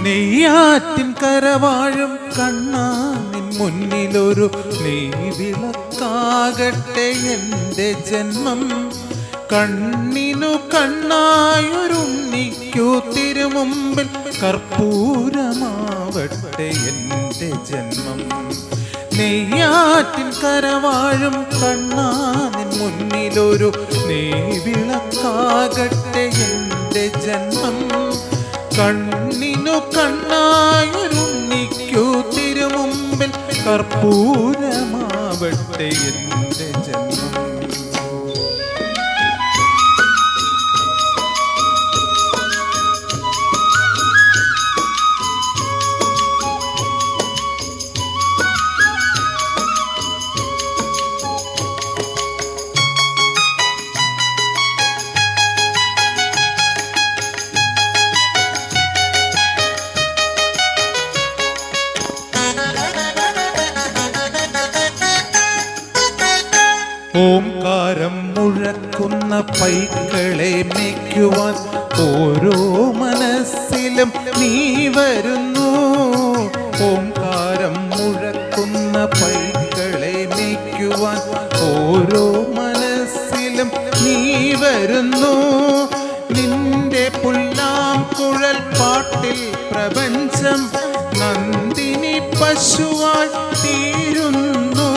നെയ്യാറ്റിൻ കരവാഴും കണ്ണാ നിൻ മുന്നിലൊരു നെയ്വിളക്കാകട്ടെ എൻ്റെ ജന്മം. കണ്ണിനു കണ്ണായൊരുണ്ണിക്കു തിരുമുമ്പിൽ കർപ്പൂരമാവട്ടെ എൻ്റെ ജന്മം. നെയ്യാറ്റിൻ കരവാഴും കണ്ണാ നിൻ മുന്നിലൊരു നെയ്വിളക്കാകട്ടെ എൻ്റെ ജന്മം. കണ്ണിനു കണ്ണായൊരുണ്ണിക്കു തിരുമുമ്പിൽ കർപ്പൂരമാവട്ടെ എൻ്റെ ജന്മം. ഓംകാരം മുഴക്കുന്ന പൈക്കളെ മേയ്ക്കുവാൻ ഓരോ മനസ്സിലും നീ വരുന്നു. ഓംകാരം മുഴക്കുന്ന പൈക്കളെ മേയ്ക്കുവാൻ ഓരോ മനസ്സിലും നീ വരുന്നു. നിന്റെ പുല്ലാം കുഴൽ പാട്ടിൽ പ്രപഞ്ചം നന്ദിനി പശുവായി തീരുന്നു.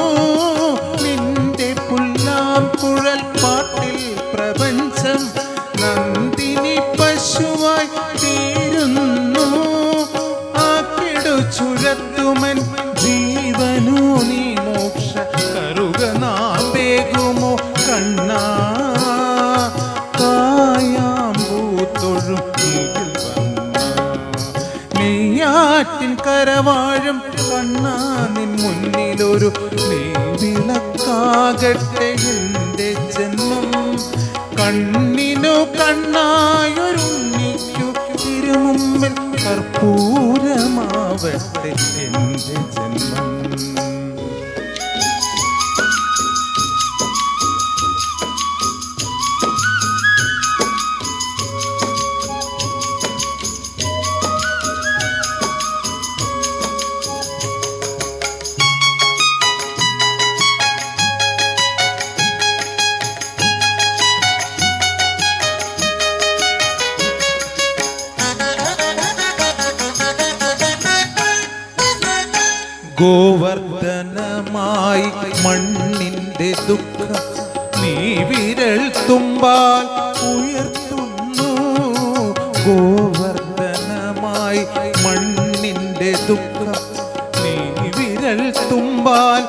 കുഴൽ പാട്ടിൽ പ്രപഞ്ചം നന്ദിനി പശുവായി തീരുന്നു. ആക്കിടു ചുരത്തുമൻ ജീവനു നീ മോക്ഷ കരുക നാമ്പേകുമോ കണ്ണാ. കായാമ്പൂത്തൊഴും നെയ്യാറ്റിൻ കരവാഴും കണ്ണാ നിൻ മുന്നിലൊരു നെയ്വിളക്കാകട്ടെ എൻ്റെ ജന്മം. കണ്ണിനു കണ്ണായൊരുണ്ണിക്കു തിരുമുമ്പിൽ കർപ്പൂരമാവട്ടെ എൻ്റെ ജന്മം. ഗോവർദ്ധനമായി മണ്ണിൻ്റെ ദുഃഖം നീ വിരൽ തുമ്പാൽ ഉയർത്തുന്നു. ഗോവർദ്ധനമായി മണ്ണിൻ്റെ ദുഃഖം നീ വിരൽ തുമ്പാൽ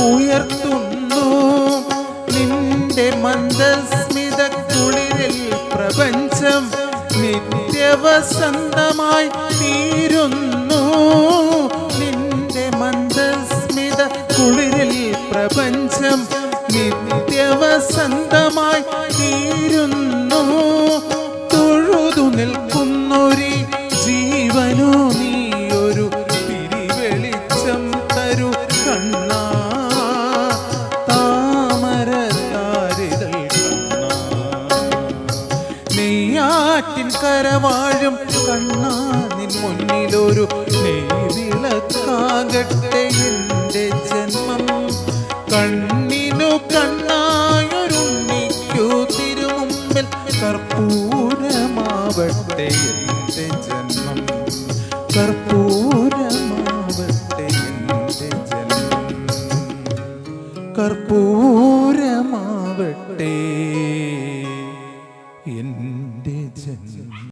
ഉയർത്തുന്നു. നിന്റെ മന്ദസ്മിത കുളിരിൽ പ്രപഞ്ചം നിത്യവസന്തമായി തീരുന്നു. മന്ദസ്മിത കുളിരിൽ പ്രപഞ്ചം നിത്യവസന്തമായി തീരുന്നു. തൊഴുതു നിൽക്കുന്നൊരു ജീവനു നീയൊരു തിരിവെളിച്ചം തരു കണ്ണാ. താമരതാരിതൾ കണ്ണാ നെയ്യാറ്റിൻ കരവാഴും കണ്ണാ നിൻ മുന്നിലൊരു നെയ്വിളക്കാകട്ടെ എൻ്റെ ജന്മം. കണ്ണിനു കണ്ണായൊരുണ്ണിക്കു തിരുമുമ്പിൽ കർപ്പൂരമാവട്ടെ എൻ്റെ ജന്മം. കർപ്പൂരമാവട്ടെ എൻ്റെ ജന്മം. കർപ്പൂരമാവട്ടെ